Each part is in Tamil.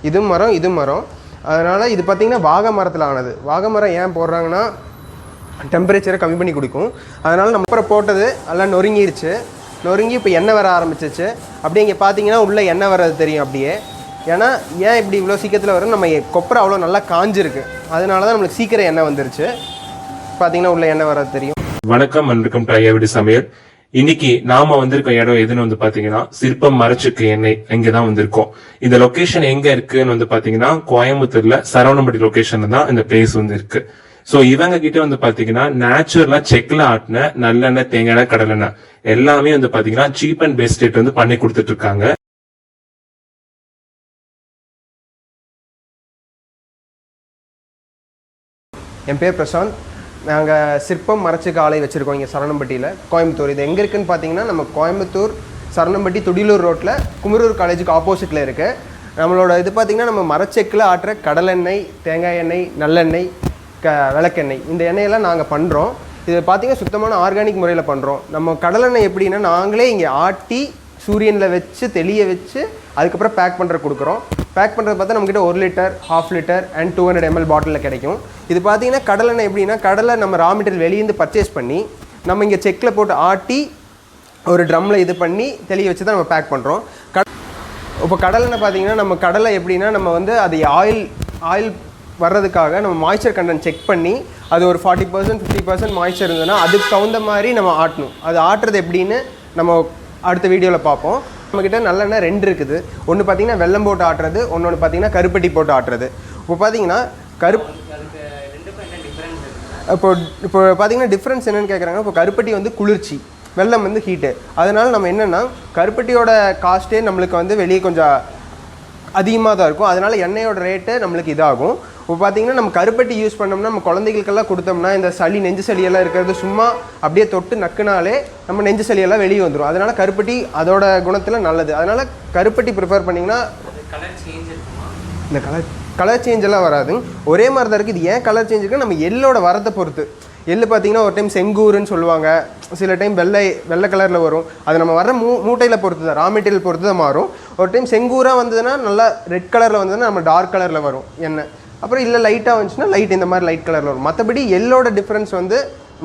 இது மரம் அதனால் இது பார்த்திங்கன்னா வாகை மரத்தில் ஆனது. வாகை மரம் ஏன் போடுறாங்கன்னா டெம்பரேச்சரை கம்மி பண்ணி கொடுக்கும். அதனால் நம்ம அப்புறம் போட்டது எல்லாம் நொறுங்கி இப்போ எண்ணெய் வர ஆரம்பிச்சிச்சு. அப்படியே இங்கே பார்த்தீங்கன்னா உள்ளே எண்ணெய் வர்றது தெரியும் அப்படியே. ஏன்னா ஏன் இப்படி இவ்வளோ சீக்கிரத்தில் வரும், நம்ம கொப்பரை அவ்வளோ நல்லா காஞ்சிருக்கு, அதனால தான் நம்மளுக்கு சீக்கிரம் எண்ணெய் வந்துருச்சு. பார்த்தீங்கன்னா உள்ள எண்ணெய் வர்றது தெரியும். வணக்கம் அன்றைக்கும் டையாவிடி சமையல். இன்னைக்கு நாம வந்திருக்க இடம் எதுன்னு வந்து பாத்தீங்கன்னா சிற்பம் மரச்செக்கு எண்ணெய், இங்கதான் வந்திருக்கோம். இந்த லொகேஷன் எங்க இருக்குன்னு வந்து பாத்தீங்கன்னா கோயம்புத்தூர்ல சரவணம்பட்டி லொகேஷன்ல தான் இந்த பிளேஸ் வந்து இருக்கு. சோ இவங்க கிட்ட வந்து பாத்தீங்கன்னா நேச்சுரலா செக்ல ஆட்டின நல்லெண்ணெய், தேங்காய், கடலெண்ணெய் எல்லாமே வந்து பாத்தீங்கன்னா சீப் அண்ட் பெஸ்ட் ரேட் வந்து பண்ணி கொடுத்துட்டு இருக்காங்க. என் பேர் பிரசாந்த். நாங்கள் சிற்பம் மரச்செக்கு ஆலை வச்சுருக்கோம் இங்கே சரவணம்பட்டியில், கோயம்புத்தூர். இது எங்கே இருக்குதுன்னு பார்த்தீங்கன்னா நம்ம கோயம்புத்தூர் சரவணம்பட்டி துடியலூர் ரோட்டில் குமரூர் காலேஜுக்கு ஆப்போசிட்டில் இருக்குது. நம்மளோட இது பார்த்திங்கன்னா நம்ம மரச்செக்கில் ஆட்டுற கடலெண்ணெய், தேங்காய் எண்ணெய், நல்லெண்ணெய், விளக்கெண்ணெய், இந்த எண்ணெயெல்லாம் நாங்கள் பண்ணுறோம். இது பார்த்திங்கன்னா சுத்தமான ஆர்கானிக் முறையில் பண்ணுறோம். நம்ம கடலெண்ணெய் எப்படின்னா நாங்களே இங்கே ஆட்டி சூரியனில் வச்சு தெளிய வச்சு அதுக்கப்புறம் பேக் பண்ணுற கொடுக்குறோம். பேக் பண்ணுறது பார்த்தா நம்மக்கிட்ட 1 லிட்டர், 1/2 லிட்டர் அண்ட் 200 ml பாட்டிலில் கிடைக்கும். இது பார்த்தீங்கன்னா கடலெண்ணெய் எப்படின்னா கடலை நம்ம ரா மெட்டீரியல் வெளியேந்து பர்ச்சேஸ் பண்ணி நம்ம இங்கே செக்கில் போட்டு ஆட்டி ஒரு ட்ரம்மில் இது பண்ணி தெளிய வச்சு தான் நம்ம பேக் பண்ணுறோம். இப்போ கடலெண்ணெய் பார்த்தீங்கன்னா நம்ம கடலை எப்படின்னா நம்ம வந்து அது ஆயில் வர்றதுக்காக நம்ம மாய்ச்சர் கண்டென்ட் செக் பண்ணி அது ஒரு 40% 50% மாய்ச்சர் இருந்ததுன்னா அதுக்கு தகுந்த மாதிரி நம்ம ஆட்டணும். அது ஆட்டுறது எப்படின்னு நம்ம அடுத்த வீடியோவில் பார்ப்போம். நம்மக்கிட்ட நல்லெண்ணெய் 2 இருக்குது. ஒன்று பார்த்தீங்கன்னா வெல்லம் போட்டு ஆட்டுறது, ஒன்று பார்த்தீங்கன்னா கருப்பட்டி போட்டு ஆட்டுறது. இப்போ பார்த்தீங்கன்னா இப்போ பார்த்தீங்கன்னா டிஃப்ரென்ஸ் என்னென்னு கேட்குறாங்க. இப்போ கருப்பட்டி வந்து குளிர்ச்சி, வெல்லம் வந்து ஹீட்டு. அதனால் நம்ம என்னென்னா கருப்பட்டியோட காஸ்ட்டே நம்மளுக்கு வந்து வெளியே கொஞ்சம் அதிகமாக தான் இருக்கும். அதனால் எண்ணெயோட ரேட்டு நம்மளுக்கு இதாகும். இப்போ பார்த்தீங்கன்னா நம்ம கருப்பட்டி யூஸ் பண்ணோம்னா நம்ம குழந்தைகளுக்கெல்லாம் கொடுத்தோம்னா இந்த நெஞ்சு சளியெல்லாம் இருக்கிறது சும்மா அப்படியே தொட்டு நக்குனாலே நம்ம நெஞ்சு சளியெல்லாம் வெளியே வந்துடும். அதனால் கருப்பட்டி அதோட குணத்தில் நல்லது. அதனால் கருப்பட்டி ப்ரிஃபர் பண்ணிங்கன்னா இந்த கலர் சேஞ்செல்லாம் வராது, ஒரே மாதிரி தான் இருக்குது. இது ஏன் கலர் சேஞ்ச் இருக்குன்னா நம்ம எள்ளோட வரத்தை பொறுத்து. எள்ளு பார்த்தீங்கன்னா ஒரு டைம் செங்கூருன்னு சொல்லுவாங்க, சில டைம் வெள்ளை கலரில் வரும். அது நம்ம வர மூட்டையில் பொறுத்து தான், ரா மெட்டீரியல் பொறுத்து தான் மாறும். ஒரு டைம் செங்கூராக வந்ததுன்னா நல்லா ரெட் கலரில் வந்ததுன்னா நம்ம டார்க் கலரில் வரும் எண்ணெய். அப்புறம் இல்லை லைட்டாக வந்துச்சுன்னா லைட் இந்த மாதிரி லைட் கலரில் வரும். மற்றபடி எள்ளோட டிஃப்ரென்ஸ் வந்து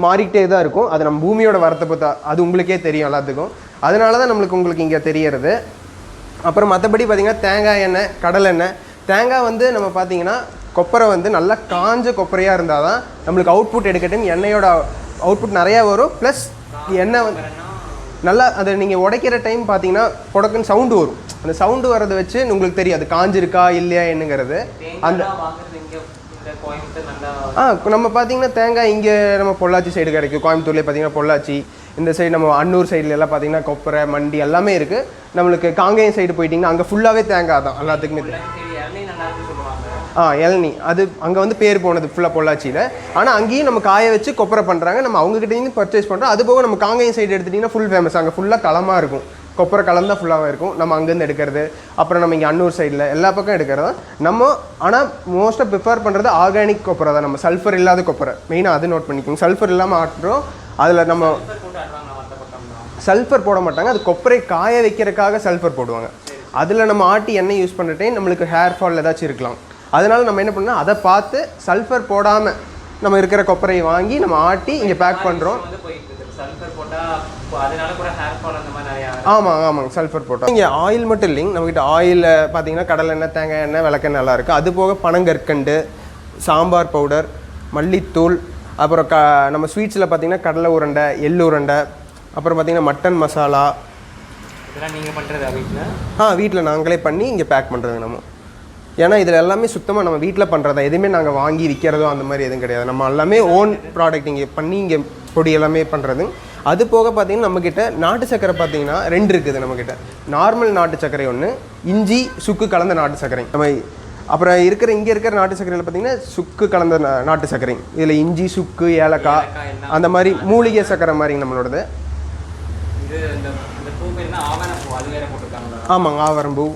மாறிக்கிட்டே தான் இருக்கும். அது நம்ம பூமியோட வரத்தை பொறுத்தா, அது உங்களுக்கே தெரியும் எல்லாத்துக்கும். அதனால தான் உங்களுக்கு இங்கே தெரியறது. அப்புறம் மற்றபடி பார்த்திங்கன்னா தேங்காய் எண்ணெய், கடலெண்ணெய். தேங்காய் வந்து நம்ம பார்த்திங்கன்னா கொப்பரை வந்து நல்லா காஞ்ச கொப்பரையாக இருந்தால் தான் நம்மளுக்கு அவுட்புட் எடுக்கட்டும். எண்ணெயோட அவுட்புட் நிறையா வரும். ப்ளஸ் எண்ணெய் வந்து நல்லா அதை நீங்கள் உடைக்கிற டைம் பார்த்தீங்கன்னா புடக்குன்னு சவுண்டு வரும். அந்த சவுண்டு வரதை வச்சு உங்களுக்கு தெரியும் அது காஞ்சிருக்கா இல்லையா என்னங்கிறது. அந்த நம்ம பார்த்தீங்கன்னா தேங்காய் இங்கே நம்ம பொள்ளாச்சி சைடு கிடைக்கும். கோயம்புத்தூர்லேயே பார்த்தீங்கன்னா பொள்ளாச்சி, இந்த சைடு நம்ம அன்னூர் சைடில் எல்லாம் பார்த்தீங்கன்னா கொப்பரை, மண்டி எல்லாமே இருக்குது. நம்மளுக்கு காங்கேயம் சைடு போயிட்டிங்கன்னா அங்கே ஃபுல்லாகவே தேங்காய் தான் எல்லாத்துக்குமே. இளநீ அது அங்கே வந்து பேர் போனது ஃபுல்லாக பொள்ளாச்சியில். ஆனால் அங்கேயும் நம்ம காய வச்சு கொப்பரை பண்ணுறாங்க. நம்ம அவங்ககிட்டேருந்து பர்ச்சேஸ் பண்ணுறோம். அது போக நம்ம காங்கேயம் சைடு எடுத்துட்டிங்கன்னா ஃபுல் ஃபேமஸ். அங்கே ஃபுல்லாக களமாக இருக்கும், கொப்பரை கலம் தான் ஃபுல்லாக இருக்கும். நம்ம அங்கேருந்து எடுக்கிறது. அப்புறம் நம்ம இங்கே அன்னூர் சைடில் எல்லா பக்கம் எடுக்கிறது நம்ம. ஆனால் மோஸ்ட்டாக ப்ரிஃபர் பண்ணுறது ஆர்கானிக் கொப்பரை தான். நம்ம சல்ஃபர் இல்லாத கொப்பரை மெயினாக அது நோட் பண்ணிக்கோங்க. சல்ஃபர் இல்லாமல் ஆட்டுறோம். அதில் நம்ம சல்ஃபர் போட மாட்டாங்க, அது கொப்பரை காய வைக்கிறதுக்காக சல்ஃபர் போடுவாங்க. அதில் நம்ம ஆட்டி எண்ணெய் யூஸ் பண்ணுறதே நம்மளுக்கு ஹேர் ஃபால் ஏதாச்சும் இருக்கலாம். அதனால் நம்ம என்ன பண்ணோம், அதை பார்த்து சல்ஃபர் போடாமல் நம்ம இருக்கிற கொப்பரையை வாங்கி நம்ம ஆட்டி இங்கே பேக் பண்ணுறோம். ஆமாங்க, சல்ஃபர் போட்டால் இங்கே ஆயில் மட்டும் இல்லைங்க. நம்மக்கிட்ட ஆயில் பார்த்தீங்கன்னா கடலெண்ணெய், தேங்காய் எண்ணெய், விளக்கெண்ணெய் நல்லா இருக்குது. அது போக பனங்கற்கண்டு, சாம்பார் பவுடர், மல்லித்தூள், அப்புறம் நம்ம ஸ்வீட்ஸில் பார்த்தீங்கன்னா கடலை உருண்டை, எள்ளு உருண்டை, அப்புறம் பார்த்தீங்கன்னா மட்டன் மசாலா. இதெல்லாம் நீங்கள் பண்ணுறது வீட்டில்? வீட்டில் நாங்களே பண்ணி இங்கே பேக் பண்ணுறது நம்ம. ஏன்னா இதில் எல்லாமே சுத்தமாக நம்ம வீட்டில் பண்ணுறதா, எதுவுமே நாங்கள் வாங்கி விற்கிறதோ அந்த மாதிரி எதுவும் கிடையாது. நம்ம எல்லாமே ஓன் ப்ராடக்ட் இங்கே பண்ணி இங்கே பொடி எல்லாமே பண்ணுறது. அது போக பார்த்திங்கன்னா நம்மக்கிட்ட நாட்டு சக்கரை பார்த்திங்கன்னா 2 இருக்குது நம்மக்கிட்ட. நார்மல் நாட்டு சர்க்கரை ஒன்று, இஞ்சி சுக்கு கலந்த நாட்டு சர்க்கரை. நம்ம அப்புறம் இங்கே இருக்கிற நாட்டு சர்க்கரையில் பார்த்திங்கன்னா சுக்கு கலந்த நாட்டு சர்க்கரை. இதில் இஞ்சி, சுக்கு, ஏலக்காய் அந்த மாதிரி மூலிகை சர்க்கரை மாதிரி நம்மளோடது. ஆமாங்க, ஆவரம்பூ.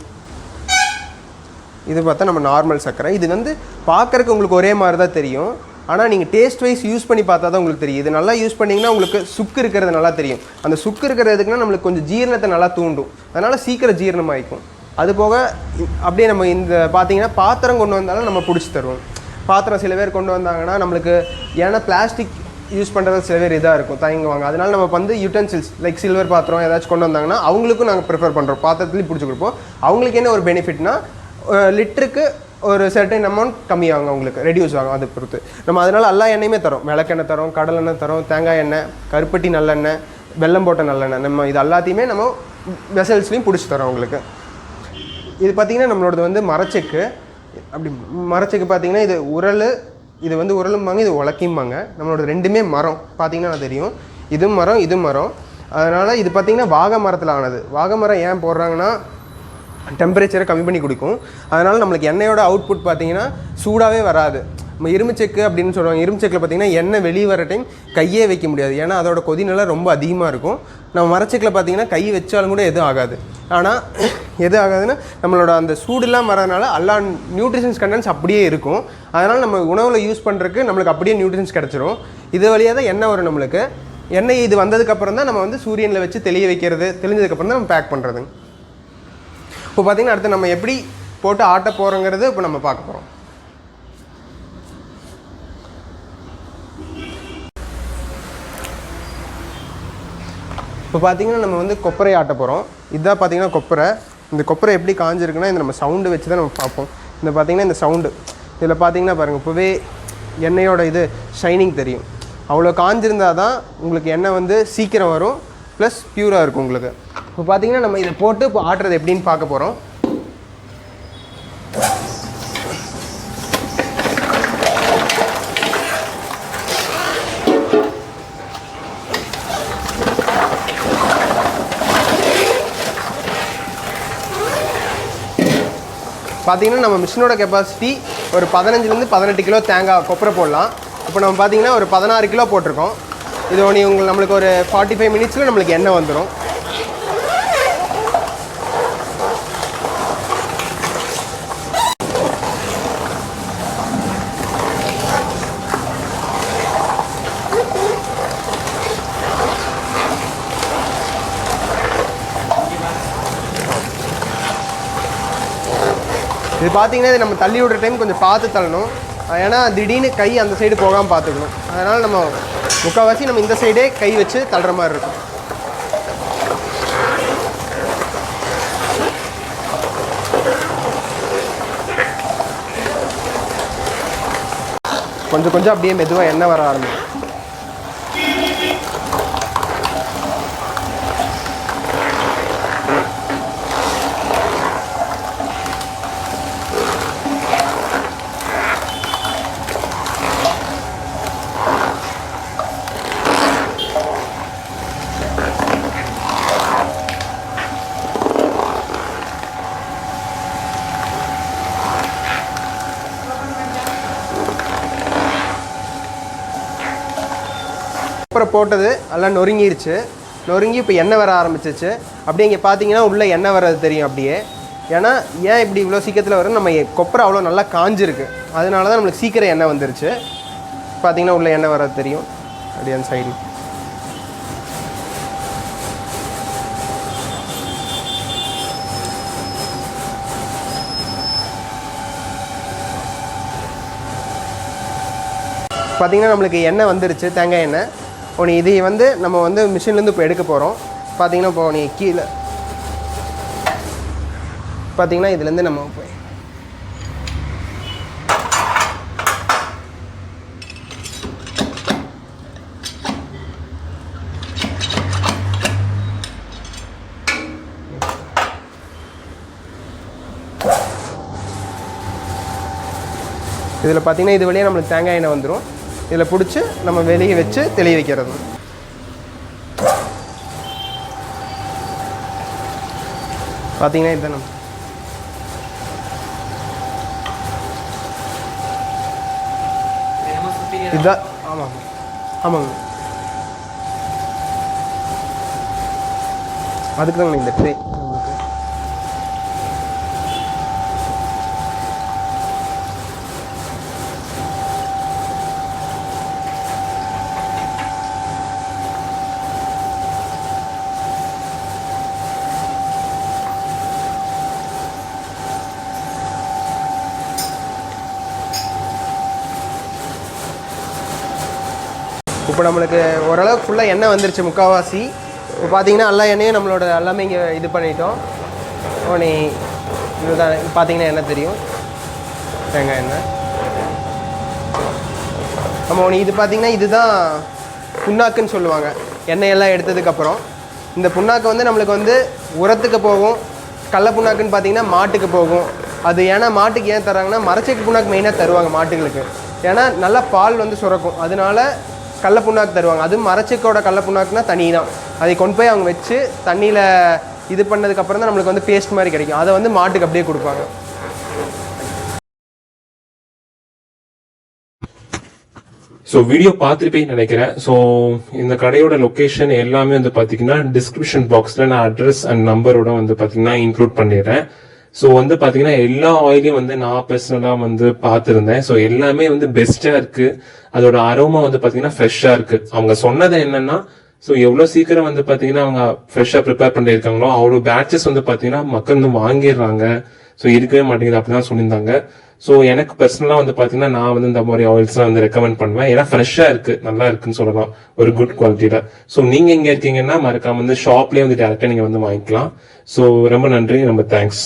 இது பார்த்தா நம்ம நார்மல் சர்க்கரை. இது வந்து பார்க்குறக்கு உங்களுக்கு ஒரே மாதிரி தான் தெரியும். ஆனால் நீங்கள் டேஸ்ட் வைஸ் யூஸ் பண்ணி பார்த்தா தான் உங்களுக்கு தெரியும். இது நல்லா யூஸ் பண்ணிங்கன்னா உங்களுக்கு சுக்கு இருக்கிறது நல்லா தெரியும். அந்த சுக்கு இருக்கிறதுக்குன்னா நம்மளுக்கு கொஞ்சம் ஜீரணத்தை நல்லா தூண்டும். அதனால் சீக்கிரம் ஜீரணமாகிக்கும். அது போக அப்படியே நம்ம இந்த பார்த்தீங்கன்னா பாத்திரம் கொண்டு வந்தாலும் நம்ம பிடிச்சி தருவோம். பாத்திரம் சில பேர் கொண்டு வந்தாங்கன்னா நம்மளுக்கு ஏன்னா பிளாஸ்டிக் யூஸ் பண்ணுறது சில பேர் இதாக இருக்கும் தயங்குவாங்க. அதனால நம்ம வந்து யூட்டென்சில்ஸ் லைக் சில்வர் பாத்திரம் ஏதாச்சும் கொண்டு வந்தாங்கன்னா அவங்களுக்கும் நாங்கள் ப்ரிஃபர் பண்ணுறோம், பாத்திரத்துலேயும் பிடிச்சி கொடுப்போம். அவங்களுக்கு என்ன ஒரு பெனிஃபிட்னா லிட்டருக்கு ஒரு சர்டன் அமௌண்ட் கம்மியாகும், அவங்களுக்கு ரெடியூஸ் ஆகும். அதை பொறுத்து நம்ம அதனால் எல்லா எண்ணெயுமே தரோம். விளக்கெண்ணெய் தரோம், கடலெண்ணெய் தரோம், தேங்காய் எண்ணெய், கருப்பட்டி நல்லெண்ணெய், வெல்லம் போட்ட நல்லெண்ணெய். நம்ம இது எல்லாத்தையுமே நம்ம வெசல்ஸ்லையும் பிடிச்சி தரோம் உங்களுக்கு. இது பார்த்திங்கன்னா நம்மளோடது வந்து மரச்செக்கு. அப்படி மரச்செக்கு பார்த்திங்கன்னா இது உரல், இது வந்து உரலும்பாங்க, இது உலக்கிம்பாங்க. நம்மளோட ரெண்டுமே மரம் பார்த்திங்கன்னா தெரியும், இதுவும் மரம் இதுவும் மரம். அதனால் இது பார்த்திங்கன்னா வாகை மரத்தில் ஆனது. வாகை மரம் ஏன் போடுறாங்கன்னா டெம்பரேச்சரை கம்மி பண்ணி கொடுக்கும். அதனால் நம்மளுக்கு எண்ணெயோட அவுட்புட் பார்த்திங்கன்னா சூடாகவே வராது. நம்ம இரும்புச்செக்கு அப்படின்னு சொல்லுவாங்க. இரும்புச்செக்கில் பார்த்திங்கன்னா எண்ணெய் வெளியே வர டைம் கையே வைக்க முடியாது, ஏன்னா அதோட கொதிநிலை ரொம்ப அதிகமாக இருக்கும். நம்ம மரச்செக்கில் பார்த்திங்கன்னா கை வச்சாலும் கூட எதுவும் ஆகாது. ஆனால் எது ஆகாதுன்னா நம்மளோட அந்த சூடுலாம் வரதுனால எல்லா நியூட்ரிஷன்ஸ் கண்டென்ட்ஸ் அப்படியே இருக்கும். அதனால் நம்ம உணவில் யூஸ் பண்ணுறதுக்கு நம்மளுக்கு அப்படியே நியூட்ரிஷன்ஸ் கிடச்சிரும். இது வழியாக தான் எண்ணெய் வரும் நம்மளுக்கு. எண்ணெய் இது வந்ததுக்கப்புறம் தான் நம்ம வந்து சூரியனில் வச்சு தெளிய வைக்கிறது, தெளிஞ்சதுக்கப்புறம் தான் நம்ம பேக் பண்ணுறது. இப்போ பார்த்திங்கன்னா அடுத்து நம்ம எப்படி போட்டு ஆட்ட போகிறோங்கிறது இப்போ நம்ம பார்க்க போகிறோம். இப்போ பார்த்திங்கன்னா நம்ம வந்து கொப்பரை ஆட்ட போகிறோம். இதுதான் பார்த்திங்கன்னா கொப்பரை. இந்த கொப்பரை எப்படி காஞ்சிருக்குன்னா இந்த நம்ம சவுண்டு வச்சு தான் நம்ம பார்ப்போம். இந்த பார்த்திங்கன்னா இந்த சவுண்டு இதில் பார்த்திங்கன்னா பாருங்கள், இப்போவே எண்ணெயோட இது ஷைனிங் தெரியும். அவ்வளோ காஞ்சிருந்தால் தான் உங்களுக்கு எண்ணெய் வந்து சீக்கிரம் வரும், ப்ளஸ் ப்யூராக இருக்கும் உங்களுக்கு. இப்போ பார்த்திங்கன்னா நம்ம இதை போட்டு இப்போ ஆட்டுறது எப்படின்னு பார்க்க போகிறோம். பார்த்திங்கன்னா நம்ம மிஷினோட கெப்பாசிட்டி ஒரு 15லேருந்து 18 கிலோ தேங்காய் கொப்பரை போடலாம். இப்போ நம்ம பார்த்திங்கன்னா ஒரு 16 கிலோ போட்டிருக்கோம். இது நம்மளுக்கு ஒரு 45 மினிட்ஸில் நம்மளுக்கு எண்ணெய் வந்துடும். இது பார்த்திங்கன்னா இது நம்ம தள்ளி விடுற டைம் கொஞ்சம் பார்த்து தள்ளணும், ஏன்னா திடீர்னு கை அந்த சைடு போகாமல் பார்த்துக்கணும். அதனால் நம்ம முக்கால்வாசி நம்ம இந்த சைடே கை வச்சு தள்ளுற மாதிரி இருக்கும். கொஞ்சம் கொஞ்சம் அப்படியே மெதுவாக எண்ணெய் வர ஆரம்பிக்கும். அப்புறம் போட்டது எல்லாம் நொறுங்கிருச்சு. நொறுங்கி இப்போ எண்ணெய் வர ஆரம்பிச்சிச்சு. அப்படியே இங்கே பார்த்தீங்கன்னா உள்ளே எண்ணெய் வர்றது தெரியும் அப்படியே. ஏன்னா ஏன் இப்படி இவ்வளோ சீக்கிரத்தில் வரும், நம்ம கொப்பரை அவ்வளோ நல்லா காஞ்சிருக்கு, அதனால தான் நம்மளுக்கு சீக்கிரம் எண்ணெய் வந்துருச்சு. பார்த்தீங்கன்னா உள்ளே எண்ணெய் வர்றது தெரியும் அப்படியே அந்த சைடு. பார்த்திங்கன்னா நம்மளுக்கு எண்ணெய் வந்துருச்சு, தேங்காய் எண்ணெய். இப்போ இதை வந்து நம்ம வந்து மிஷின்லேருந்து இப்போ எடுக்க போகிறோம். பார்த்திங்கன்னா இப்போ நீ கீழே பார்த்திங்கன்னா இதுலேருந்து நம்ம போய் இதில் பார்த்திங்கன்னா இது வழியாக நம்மளுக்கு தேங்காய் எண்ணெய் வந்துடும். இதில் பிடிச்சி நம்ம வெளியே வச்சு தெளிய வைக்கிறது. பார்த்தீங்கன்னா இதுதான் நம்ம இதுதான். ஆமாம் ஆமாங்க, அதுக்கு தாங்க இந்த ட்ரே. இப்போ நம்மளுக்கு ஓரளவுக்கு ஃபுல்லாக எண்ணெய் வந்துருச்சு முக்கால்வாசி. இப்போ பார்த்தீங்கன்னா எல்லா எண்ணெயும் நம்மளோட எல்லாமே இங்கே இது பண்ணிட்டோம். நீ இதுதான் பார்த்தீங்கன்னா என்ன தெரியும், தேங்காய் எண்ணெய். நம்ம இது பார்த்தீங்கன்னா இதுதான் புண்ணாக்குன்னு சொல்லுவாங்க. எண்ணெயெல்லாம் எடுத்ததுக்கப்புறம் இந்த புண்ணாக்கு வந்து நம்மளுக்கு வந்து உரத்துக்கு போகும். கடல புண்ணாக்குன்னு பார்த்தீங்கன்னா மாட்டுக்கு போகும். அது ஏன்னா மாட்டுக்கு ஏன் தராங்கன்னா மரச்செக்கு புண்ணாக்கு மெயினாக தருவாங்க மாட்டுகளுக்கு. ஏன்னா நல்லா பால் வந்து சுரக்கும், அதனால கடல புண்ணாக்கு தருவாங்க. அதுவும் மரச்செக்கோட கடல புண்ணாக்குனா தனி தான். அதை கொண்டு போய் அவங்க வச்சு தண்ணியில் இது பண்ணதுக்கப்புறம் தான் நம்மளுக்கு வந்து பேஸ்ட் மாதிரி கிடைக்கும். அதை வந்து மாட்டுக்கு அப்படியே கொடுப்பாங்க. ஸோ வீடியோ பார்த்துருப்பேன்னு நினைக்கிறேன். ஸோ இந்த கடையோட லொகேஷன் எல்லாமே வந்து பார்த்தீங்கன்னா டிஸ்கிரிப்ஷன் பாக்ஸில் நான் அட்ரஸ் அண்ட் நம்பரோட வந்து பார்த்தீங்கன்னா இன்க்ளூட் பண்ணிடுறேன். ஸோ வந்து பார்த்தீங்கன்னா எல்லா ஆயிலையும் வந்து நான் பர்சனலாக வந்து பார்த்துருந்தேன். ஸோ எல்லாமே வந்து பெஸ்ட்டாக இருக்கு. அதோட அரோமா வந்து பார்த்தீங்கன்னா ஃப்ரெஷ்ஷாக இருக்கு. அவங்க சொன்னது என்னன்னா, ஸோ எவ்வளோ சீக்கிரம் வந்து பார்த்தீங்கன்னா அவங்க ஃப்ரெஷ்ஷாக ப்ரிப்பேர் பண்ணியிருக்காங்களோ அவ்வளோ பேட்சஸ் வந்து பார்த்தீங்கன்னா மக்கள் வந்து வாங்கிடுறாங்க. ஸோ இருக்கவே மாட்டேங்குது அப்படிதான் சொல்லியிருந்தாங்க. ஸோ எனக்கு பர்சனலாக வந்து பார்த்தீங்கன்னா நான் வந்து இந்த மாதிரி ஆயில்ஸ்லாம் வந்து ரெக்கமெண்ட் பண்ணுவேன். ஏன்னா ஃப்ரெஷ்ஷாக இருக்கு, நல்லா இருக்குன்னு சொல்லலாம், ஒரு குட் குவாலிட்டியில. ஸோ நீங்க இங்க இருக்கீங்கன்னா மறக்காம வந்து ஷாப்லேயே வந்து டேரக்டா நீங்க வந்து வாங்கிக்கலாம். ஸோ ரொம்ப நன்றி, ரொம்ப தேங்க்ஸ்.